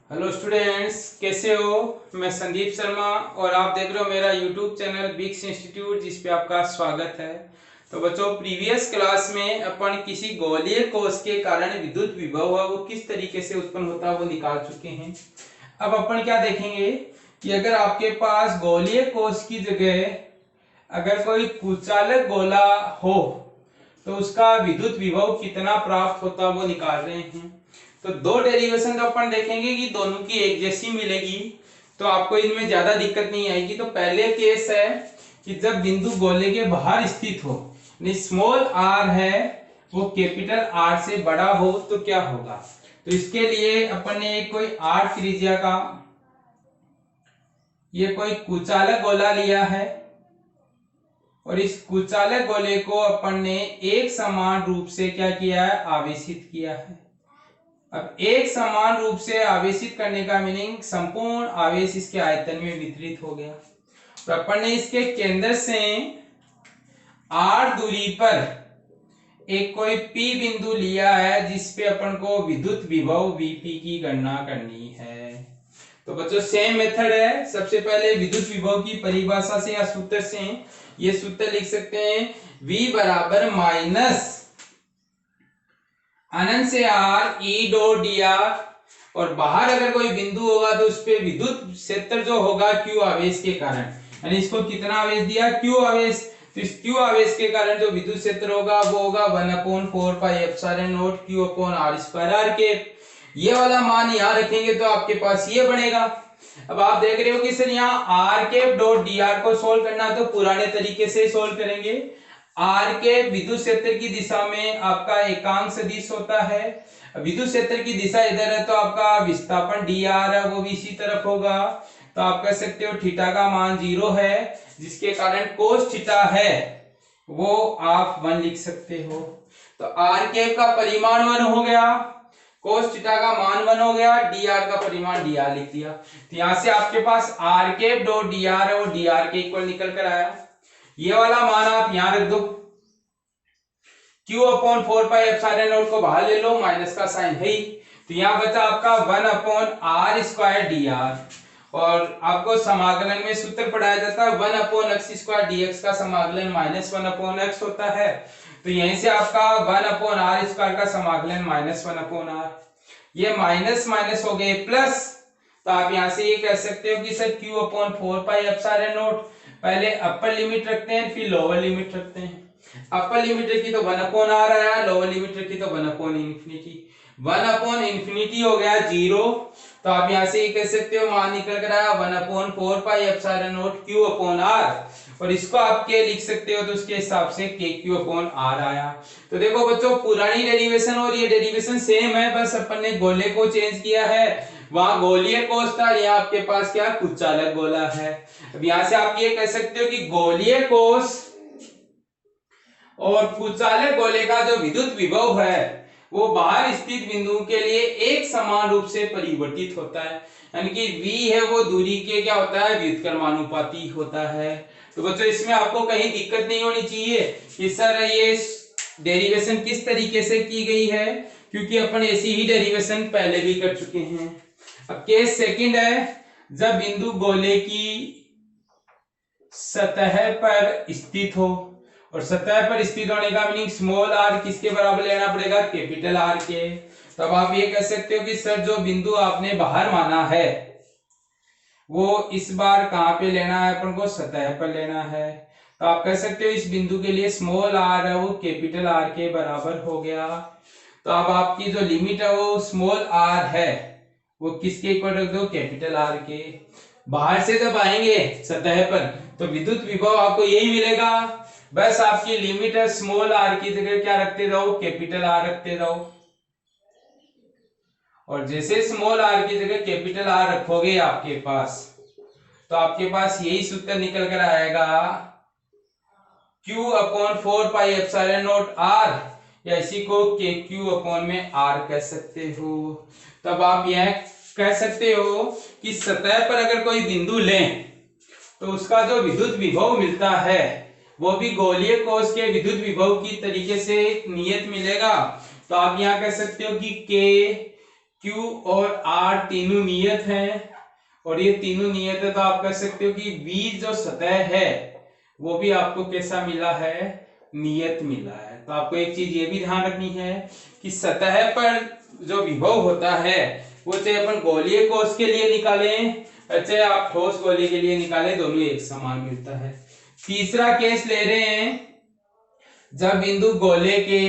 Hello students, कैसे हो। मैं संदीप शर्मा और आप देख रहे हो मेरा यूट्यूब चैनल बिक्स इंस्टीट्यूट, जिस पे आपका स्वागत है। तो बच्चों, प्रीवियस क्लास में अपन किसी गोलीय कोष के कारण विद्युत विभव है वो किस तरीके से उत्पन्न होता है वो निकाल चुके हैं। अब अपन क्या देखेंगे कि अगर आपके पास गोलीय कोष की जगह अगर कोई कुचालक गोला हो तो उसका विद्युत विभव कितना प्राप्त होता है वो निकाल रहे हैं। तो दो डेरिवेशन तो अपन देखेंगे कि दोनों की एक जैसी मिलेगी, तो आपको इनमें ज्यादा दिक्कत नहीं आएगी। तो पहले केस है कि जब बिंदु गोले के बाहर स्थित हो, स्मॉल आर है वो कैपिटल आर से बड़ा हो, तो क्या होगा। तो इसके लिए अपन ने कोई आर त्रिज्या का ये कोई कुचालक गोला लिया है और इस कुचालक गोले को अपन ने एक समान रूप से क्या किया है, आवेशित किया है। अब एक समान रूप से आवेशित करने का मीनिंग संपूर्ण आवेश इसके आयतन में वितरित हो गया। तो अपन ने इसके केंद्र से r दूरी पर एक कोई P बिंदु लिया है जिसपे अपन को विद्युत विभव Vp की गणना करनी है। तो बच्चों सेम मेथड है। सबसे पहले विद्युत विभव की परिभाषा से या सूत्र से ये सूत्र लिख सकते हैं, V बराबर माइनस अनंत से r e डॉट dr, और बाहर अगर कोई बिंदु होगा तो उस पे विद्युत क्षेत्र जो होगा q आवेश के कारण, यानी इसको कितना आवेश दिया, q आवेश। तो इस q आवेश के कारण जो विद्युत क्षेत्र होगा वो होगा 1/4 pi epsilon not q upon r square r के। ये वाला मान यहाँ रखेंगे तो आपके पास ये बनेगा। अब आप देख रहे हो कि सर यहाँ r के डॉट dr को सोल्व करना, तो पुराने तरीके से सोल्व करेंगे। r के विद्युत क्षेत्र की दिशा में आपका एकांक सदिश होता है। विद्युत क्षेत्र की दिशा इधर है तो आपका विस्थापन dr है वो भी इसी तरफ होगा। तो आप कह सकते हो थीटा का मान 0 है, जिसके कारण कोस थीटा है वो आप 1 लिख सकते हो। तो r के का परिमाण 1 हो गया, कोस थीटा का मान 1 हो गया, dr का परिमाण dr लिख दिया। तो यहां से आपके पास r के डॉट dr है वो dr के इक्वल निकल कर आया। ये वाला मान आप यहां रख दो, q upon 4 pi epsilon not को बाहर ले लो, माइनस का साइन है ही। तो यहां बचा आपका 1 अपॉन r स्क्वायर dr, और आपको समाकलन में सूत्र पढ़ाया जाता है 1 अपॉन x स्क्वायर dx का समाकलन माइनस 1 अपॉन x होता है। तो यहीं से आपका 1 अपॉन r स्क्वायर का समाकलन माइनस 1 अपॉन r, ये माइनस माइनस हो गए प्लस। तो आप यहां से ये कह सकते हो कि sir q upon 4 pi epsilon not, पहले अपर लिमिट रखते हैं फिर लोअर लिमिट रखते हैं। अपर लिमिट रखी तो 1 अपॉन r आया, लोअर लिमिट रखी तो 1 अपॉन इन्फिनिटी। 1 अपॉन इन्फिनिटी हो गया 0। तो आप यहां से ये कह सकते हो मान निकल कर आया 1 upon 4 pi epsilon not q upon r, और इसको आप के लिख सकते हो तो उसके हिसाब से kq अपॉन r आया। तो देखो बच्चों, पुरानी डेरिवेशन और ये डेरिवेशन सेम है, बस अपन ने गोले को चेंज किया है। वहां गोलीय कोष था, यहाँ आपके पास क्या कुचालक गोला है। अब यहां से आप ये कह सकते हो कि गोलीय कोष और कुचालक गोले का जो विद्युत विभव है वो बाहर स्थित बिंदुओं के लिए एक समान रूप से परिवर्तित होता है, यानी कि v है वो दूरी के क्या होता है, व्युत्क्रमानुपाती होता है। तो बच्चों इसमें आपको कहीं दिक्कत नहीं होनी चाहिए कि सर ये डेरिवेशन किस तरीके से की गई है, क्योंकि अपन ऐसी ही डेरिवेशन पहले भी कर चुके हैं। अब केस सेकंड है, जब बिंदु गोले की सतह पर स्थित हो, और सतह पर स्थित होने का मीनिंग स्मॉल r किसके बराबर लेना पड़ेगा, कैपिटल R के। तो अब आप ये कह सकते हो कि सर जो बिंदु आपने बाहर माना है वो इस बार कहां पे लेना है, अपन को सतह पर लेना है। तो आप कह सकते हो इस बिंदु के लिए स्मॉल r है वो कैपिटल R के बराबर हो गया। तो अब आपकी जो लिमिट है वो स्मॉल r है वो किसके इक्वल रख दो, कैपिटल R के। बाहर से जब आएंगे सतह पर तो विद्युत विभव आपको यही मिलेगा, बस आपकी लिमिट है स्मॉल r की जगह क्या रखते रहो, कैपिटल R रखते रहो। और जैसे स्मॉल r की जगह कैपिटल R रखोगे आपके पास, तो आपके पास यही सूत्र निकल कर आएगा q upon 4 pi epsilon not r, या इसी को kq अपॉन में r कह सकते हो। तब आप यह कह सकते हो कि सतह पर अगर कोई बिंदु लें तो उसका जो विद्युत विभव मिलता है वो भी गोलीय कोष के विद्युत विभव की तरीके से नियत मिलेगा। तो आप यहाँ कह सकते हो कि k Q और R तीनों नियत हैं, और ये तीनों नियत है, तो आप कह सकते हो कि V जो सतह है वो भी आपको कैसा मिला है, नियत मिला है। तो आपको एक चीज ये भी ध्यान रखनी है कि सतह पर जो विभव होता है वो चाहे अपन गोलीय कोश के लिए निकालें चाहे आप ठोस गोलीय के लिए निकालें, दोनों एक समान मिलता है। तीसरा केस ले रहे हैं, जब बिंदु गोले के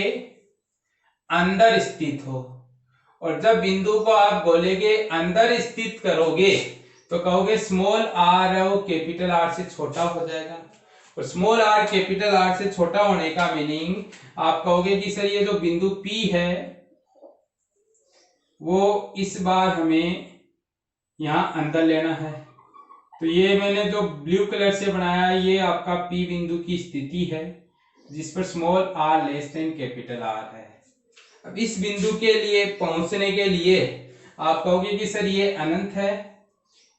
अंदर स्थित हो, और जब बिंदु को आप गोले के अंदर स्थित करोगे तो कहोगे स्मॉल आर है वो कैपिटल आर से छोटा हो जाएगा, और स्मॉल आर कैपिटल आर से छोटा होने का मीनिंग आप कहोगे कि सर ये जो बिंदु P है वो इस बार हमें यहां अंदर लेना है। तो ये मैंने जो ब्लू कलर से बनाया ये आपका P बिंदु की स्थिति है जिस पर small r less than capital R है। अब इस बिंदु के लिए पहुंचने के लिए आप कहोगे कि सर ये अनंत है,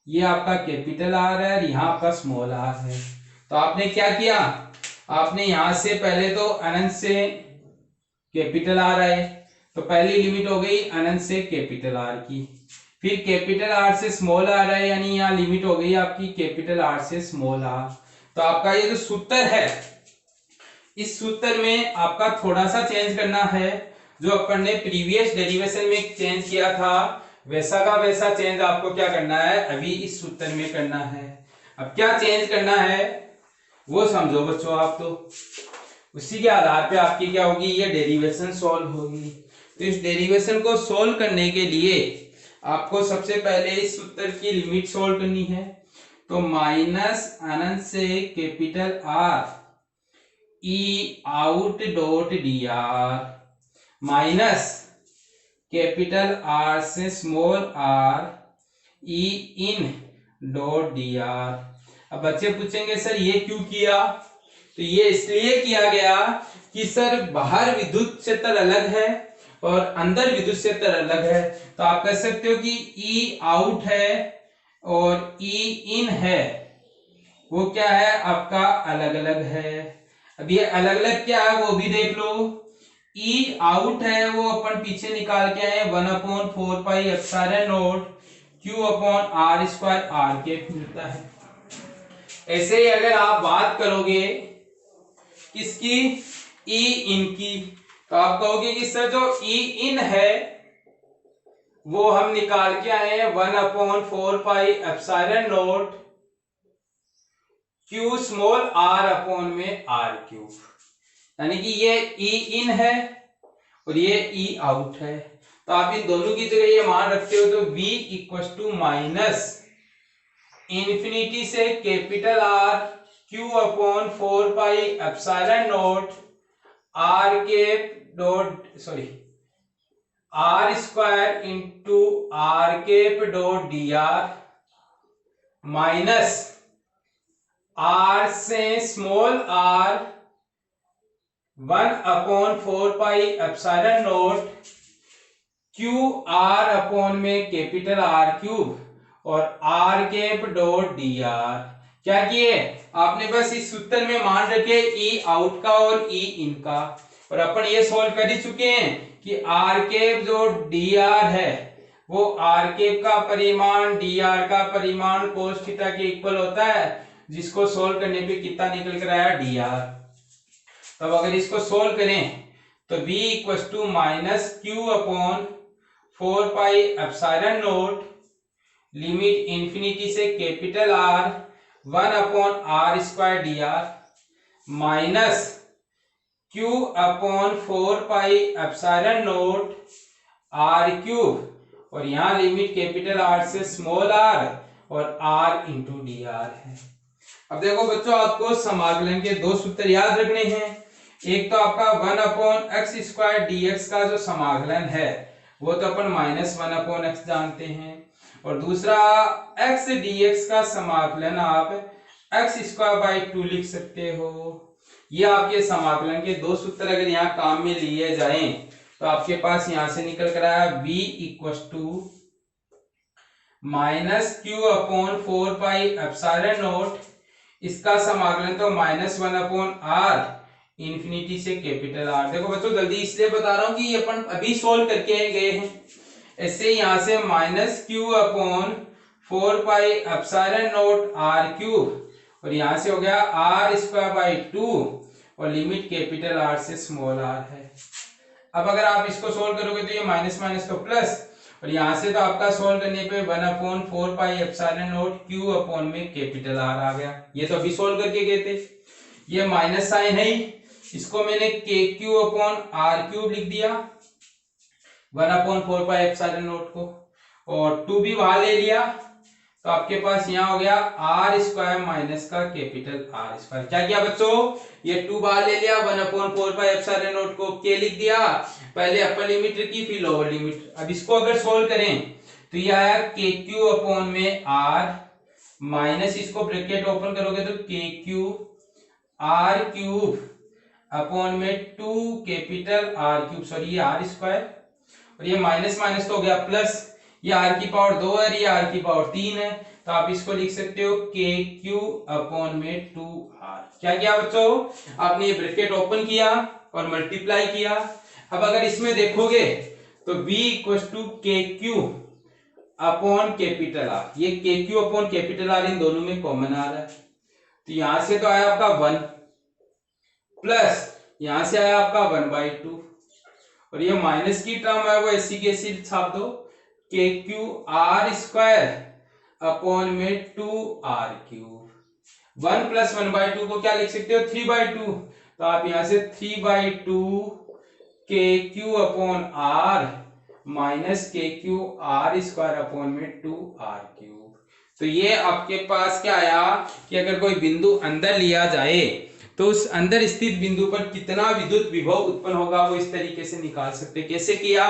ये आपका कैपिटल आर है और यहाँ आपका स्मॉल आर है। तो आपने क्या किया, आपने यहां से पहले तो अनंत से कैपिटल आर आए, तो पहली लिमिट हो गई अनंत से कैपिटल आर की, फिर कैपिटल आर से स्मॉल आर है, यानी यहाँ लिमिट हो गई आपकी कैपिटल आर से स्मॉल आर। तो आपका ये जो सूत्र है इस सूत्र में आपका थोड़ा सा चेंज करना है, जो अपन ने प्रीवियस डेरिवेशन में चेंज किया था वैसा का वैसा चेंज आपको क्या करना है, अभी इस सूत्र में करना है। अब क्या चेंज करना है वो समझो बच्चों आप, तो उसी के आधार पे आपकी क्या होगी, ये डेरिवेशन सॉल्व होगी। तो इस डेरिवेशन को सॉल्व करने के लिए आपको सबसे पहले इस सूत्र की लिमिट सॉल्व करनी है। तो माइनस अनंत से capital R E out dot D R minus capital R से small R E in dot D R. अब बच्चे पूछेंगे सर ये क्यों किया, तो ये इसलिए किया गया कि सर बाहर विद्युत क्षेत्र अलग है और अंदर विद्युत क्षेत्र अलग है। तो आप कह सकते हो कि ई आउट है और ई इन है वो क्या है आपका अलग अलग है। अब ये अलग अलग क्या है वो भी देख लो। ई आउट है वो अपन पीछे निकाल के आए 1/4 pi epsilon not q upon r square r के मिलता है। ऐसे ही अगर आप बात करोगे किसकी, ई इन की, तो आप कहोगे कि सर जो ई इन है वो हम निकाल के आए 1/4 pi epsilon not q small r upon में आर क्यूब, यानी कि ये ई इन है और ये ई आउट है। तो आप इन दोनों की जगह ये मान रखते हो तो v equal to minus infinity से capital R Q upon 4 pi epsilon not R cap dot R square into R cap dot D R minus R से small R 1/4 pi epsilon not Q R upon में capital R cube और R cap dot D R. क्या किए आपने, बस इस सूत्र में मान रखे ई आउट का और ई इन का, और अपन ये सॉल्व कर ही चुके हैं कि आर कैप जो डी आर है वो आर कैप का परिमाण डी आर का परिमाण कोस थीटा के इक्वल होता है, जिसको सोल्व करने पे कितना निकल कर आया डी आर। तब अगर इसको सोल्व करें तो v equal to minus q upon 4 pi epsilon naught limit infinity से capital R 1/r square d are minus q upon 4 pi epsilon not r cube, और यहाँ लिमिट कैपिटल आर से small r और r into d r है। अब देखो बच्चों आपको समाकलन के दो सूत्र याद रखने हैं। एक तो आपका 1/x स्क्वायर dx का जो समाकलन है वो तो अपन -1/x जानते हैं, और दूसरा x dx का समाकलन आप x स्क्वायर बाई 2 लिख सकते हो। ये आपके समाकलन के दो सूत्र अगर यहाँ काम में लिए जाएं तो आपके पास यहां से निकल कर आया v equal to minus q upon 4 pi epsilon naught, इसका समाकलन तो -1/r इंफिनिटी से कैपिटल आर। देखो बच्चों जल्दी इसलिए बता रहा हूं कि ये अपन अभी सोल्व करके गए हैं, ऐसे यहाँ से minus q upon 4 pi epsilon not r cube, और यहाँ से हो गया आर स्क्वायर बाई 2, और लिमिट कैपिटल आर से स्मॉल आर है। अब अगर आप इसको सोल्व करोगे तो ये माइनस माइनस तो प्लस, और यहाँ से तो आपका सोल्व करने पे 1/4 pi epsilon not q upon में कैपिटल आर आ गया। ये तो अभी सोल्व करके गए थे। ये माइनस साइन है, इसको मैंने के क्यू अपॉन आर क्यूब लिख दिया 1/4 पाई एप्सिलॉन नॉट को, और 2 भी वहां ले लिया, तो आपके पास यहाँ हो गया आर स्क्वायर माइनस का कैपिटल आर स्क्वायर। क्या किया बच्चों, ये 2 बाहर ले लिया, 1/4 पाई एप्सिलॉन नॉट को के लिख दिया, पहले अपर लिमिट की फिर लोअर लिमिट। अब इसको अगर सोल्व करें तो ये आया के क्यू अपॉन में आर माइनस, इसको ब्रैकेट ओपन करोगे तो k q are cube upon में 2 कैपिटल आर क्यूब, सॉरी ये आर स्क्वायर, और ये माइनस माइनस तो हो गया प्लस, ये आर की पावर 2 है, ये आर की पावर 3 है, तो आप इसको लिख सकते हो के क्यू अपॉन में 2 आर। क्या किया बच्चों, आपने ये ब्रैकेट ओपन किया और मल्टीप्लाई किया। अब अगर इसमें देखोगे तो v equal to k q upon capital R, ये k q upon capital R इन दोनों में कॉमन आ रहा है, तो यहां से तो आया आपका 1 प्लस यहां से आया आपका 1/2, और ये माइनस की टर्म है वो ऐसी की ऐसी छाप दो, के क्यू आर स्क्वायर अपॉन में 2 आर क्यूब। 1 प्लस 1/2 को क्या लिख सकते हो 3/2, तो आप यहां से 3/2 k q upon are minus k q r square upon में 2 आर क्यूब। तो ये आपके पास क्या आया कि अगर कोई बिंदु अंदर लिया जाए तो उस अंदर स्थित बिंदु पर कितना विद्युत विभव उत्पन्न होगा, वो इस तरीके से निकाल सकते। कैसे किया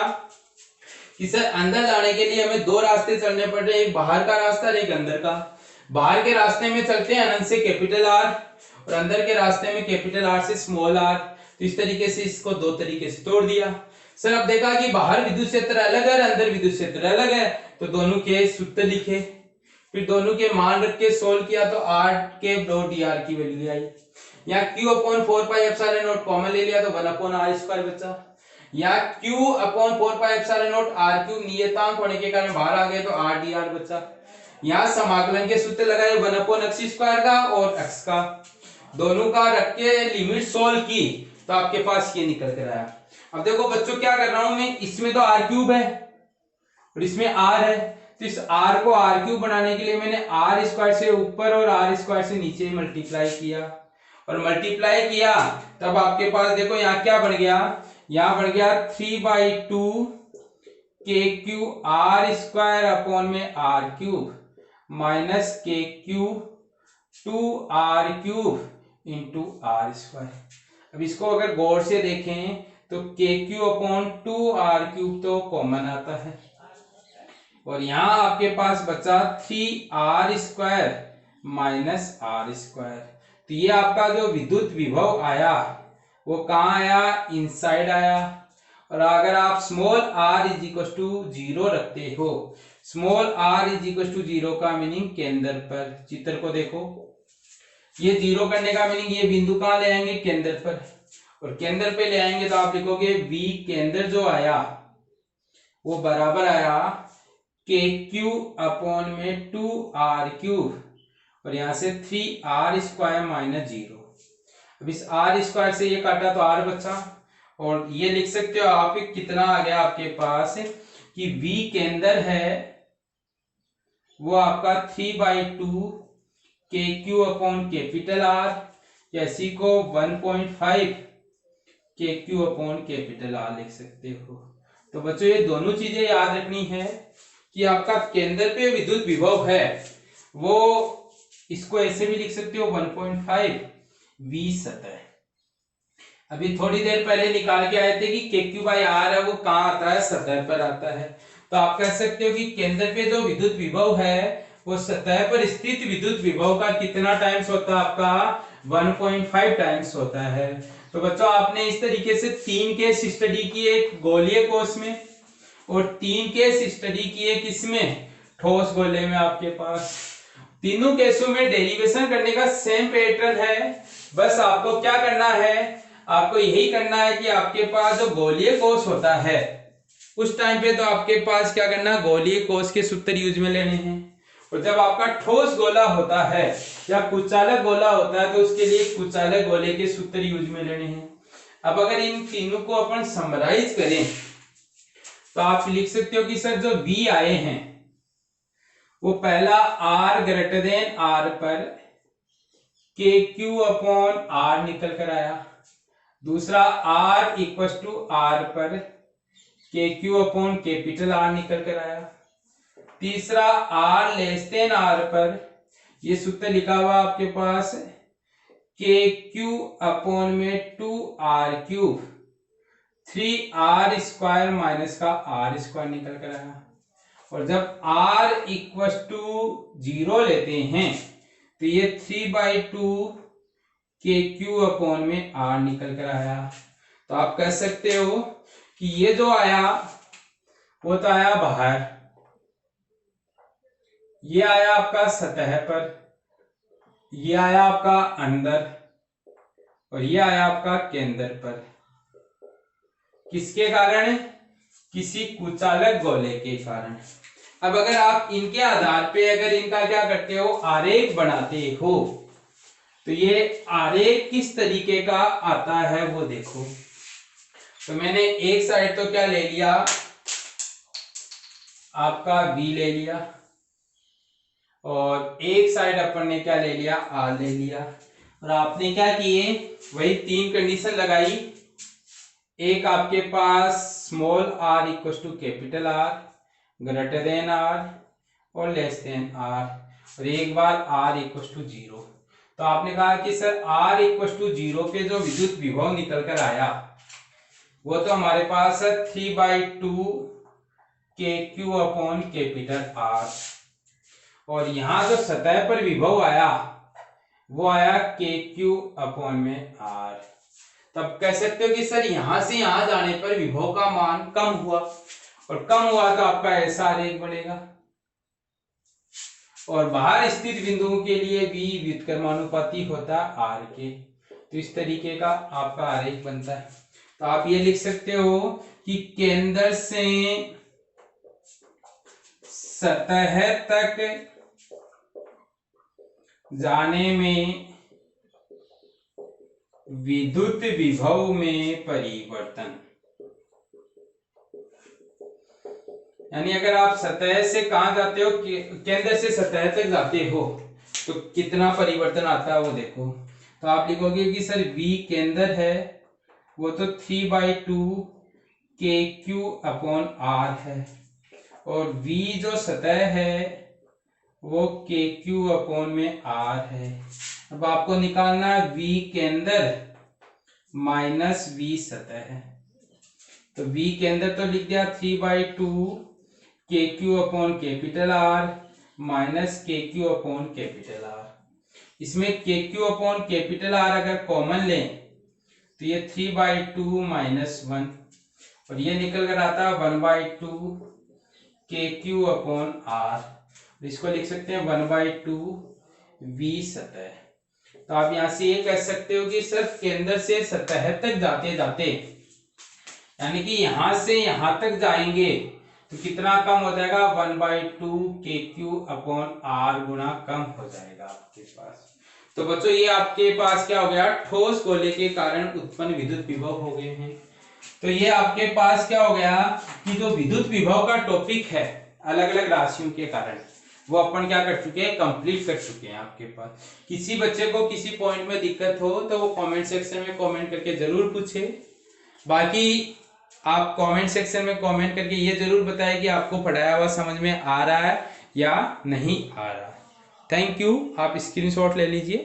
कि सर अंदर जाने के लिए हमें 2 रास्ते चलने पड़ रहे हैं, एक बाहर का रास्ता और एक अंदर का। बाहर के रास्ते में चलते हैं अनंत से कैपिटल आर, और अंदर के रास्ते में कैपिटल आर से स्मॉल आर। तो इस तरीके से इसको 2 तरीके से तोड़ दिया। सर अब देखा कि बाहर विद्युत क्षेत्र अलग है, अंदर विद्युत क्षेत्र अलग है, तो दोनों के सूत्र लिखे, फिर दोनों के मान रख के सोल्व किया, तो आर के डॉट डी आर की वैल्यू आई। यहाँ q upon 4 pi epsilon naught common ले लिया तो 1/r स्क्वायर बचा। यहाँ q upon 4 pi epsilon not r cube नियतांक होने के कारण बाहर आ गए तो आर डी आर बचा। यहाँ समाकलन के सूत्र लगाए 1/x स्क्वायर का और x का, दोनों का रख के लिमिट सोल्व की तो आपके पास ये निकल कर आया। अब देखो बच्चों क्या कर रहा हूं मैं, इसमें तो आर क्यूब है और इसमें आर है, तो इस आर को आर क्यूब बनाने के लिए मैंने आर स्क्वायर से ऊपर और आर स्क्वायर से नीचे मल्टीप्लाई किया, और मल्टीप्लाई किया तब आपके पास देखो यहाँ क्या बन गया, यहाँ बढ़ गया 3/2 k q r square upon में r cube minus k q 2 r cube into r square. अब इसको अगर गौर से देखें तो k q upon 2 r cube तो कॉमन आता है, और यहाँ आपके पास बचा 3 r square minus r square. तो ये आपका जो विद्युत विभव आया वो कहाँ आया, इनसाइड आया। और अगर आप small r is equal to 0 रखते हो, small r is equal to 0 का मीनिंग केंद्र पर, चित्र को देखो, ये 0 करने का मीनिंग ये बिंदु कहाँ ले आएंगे, केंद्र पर, और केंद्र पे ले आएंगे तो आप लिखोगे v केंद्र जो आया वो बराबर आया के क्यू अपॉन में 2 आर क्यूब, और यहां से 3 आर स्क्वायर माइनस 0। अब इस आर स्क्वायर से ये काटा तो आर बचा, और ये लिख सकते हो आप कितना आ गया आपके पास कि v केंद्र है वो आपका 3/2 k q upon capital are, या इसी को 1.5 के क्यू अपॉन कैपिटल आर लिख सकते हो। तो बच्चों ये दोनों चीजें याद रखनी है कि आपका केंद्र पे विद्युत विभव है वो, इसको ऐसे भी लिख सकते हो 1.5 v सतह। अभी थोड़ी देर पहले निकाल के आए थे कि के क्यू बाई आर है वो कहाँ आता है, सतह पर आता है। तो आप कह सकते हो कि केंद्र पे जो विद्युत विभव है वो सतह पर स्थित विद्युत विभव का कितना टाइम्स होता है, आपका 1.5 टाइम्स होता है। तो बच्चों आपने इस तरीके से 3 केस स्टडी किए गोलीय कोष में, और 3 केस स्टडी किए किसमें, ठोस गोले में। आपके पास तीनों केसों में डेरिवेशन करने का सेम पैटर्न है, बस आपको क्या करना है, आपको यही करना है कि आपके पास जो गोलीय कोष होता है उस टाइम पे तो आपके पास क्या करना, गोलीय कोष के सूत्र यूज में लेने हैं। और जब आपका ठोस गोला होता है या कुचालक गोला होता है तो उसके लिए कुचालक गोले के सूत्र यूज में लेने हैं। अब अगर इन तीनों को अपन समराइज करें तो आप लिख सकते हो कि सर जो बी आए हैं वो पहला r ग्रेटर देन r पर के क्यू अपॉन आर निकल कर आया, दूसरा r इक्वल टू r पर के क्यू अपॉन कैपिटल R निकल कर आया, तीसरा r लेस देन r पर ये सूत्र लिखा हुआ आपके पास के क्यू अपॉन में 2r cube 3r square minus का r स्क्वायर निकल कर आया। और जब r इक्वल टू 0 लेते हैं तो ये 3/2 के क्यू अपॉन में r निकल कर आया। तो आप कह सकते हो कि ये जो आया वो तो आया बाहर, ये आया आपका सतह पर, ये आया आपका अंदर और ये आया आपका केंद्र पर। किसके कारण? किसी कुचालक गोले के कारण। अब अगर आप इनके आधार पे अगर इनका क्या करते हो, आरेख बनाते हो, तो ये आरेख किस तरीके का आता है वो देखो। तो मैंने एक साइड तो क्या ले लिया, आपका बी ले लिया, और एक साइड अपन ने क्या ले लिया, आर ले लिया। और आपने क्या किए, वही तीन कंडीशन लगाई। एक आपके पास small r equal to capital R greater than R और लेस देन R, और एक बार r इक्वल टू 0। तो आपने कहा कि सर r इक्वल टू 0 पे जो विद्युत विभव निकल कर आया वो तो हमारे पास है 3/2 k q upon capital R, और यहां जो सतह पर विभव आया वो आया के क्यू अपॉन में R। तब कह सकते हो कि सर यहां से यहां जाने पर विभव का मान कम हुआ, और कम हुआ तो आपका ऐसा आरेख बनेगा। और बाहर स्थित बिंदुओं के लिए भी व्युत्क्रमानुपाती होता है R के। तो इस तरीके का आपका आरेख बनता है। तो आप ये लिख सकते हो कि केंद्र से सतह तक जाने में विद्युत विभव में परिवर्तन, यानी अगर आप सतह से कहां जाते हो, केंद्र से सतह तक जाते हो तो कितना परिवर्तन आता है वो देखो। तो आप लिखोगे कि सर V केंद्र है वो तो 3/2 के क्यू अपॉन R है, और V जो सतह है वो के क्यू अपॉन में R है। अब आपको निकालना V केंद्र माइनस V सतह है। तो V केंद्र तो लिख दिया 3/2 k q upon capital R minus k q upon capital R। इसमें के क्यू अपॉन कैपिटल R अगर कॉमन लें तो ये 3/2 माइनस 1, और ये निकल कर आता है 1/2 के क्यू अपॉन R। इसको लिख सकते हैं 1/2 V सतह। तो आप यहां से ये कह सकते हो कि सिर्फ केंद्र से सतह तक जाते जाते, यानी कि यहां से यहां तक जाएंगे तो कितना कम हो जाएगा, 1/2 के क्यू अपॉन R गुना कम हो जाएगा आपके पास। तो बच्चों ये आपके पास क्या हो गया, ठोस गोले के कारण उत्पन्न विद्युत विभव हो गए हैं। तो ये आपके पास क्या हो गया कि जो विद्युत विभव का टॉपिक है अलग अलग राशियों के कारण, वो अपन क्या कर चुके हैं, कंप्लीट कर चुके हैं आपके पास। किसी बच्चे को किसी पॉइंट में दिक्कत हो तो वो कमेंट सेक्शन में कमेंट करके जरूर पूछे। बाकी आप कमेंट सेक्शन में कमेंट करके ये जरूर बताएं कि आपको पढ़ाया हुआ समझ में आ रहा है या नहीं आ रहा। Thank you. आप स्क्रीनशॉट ले लीजिए।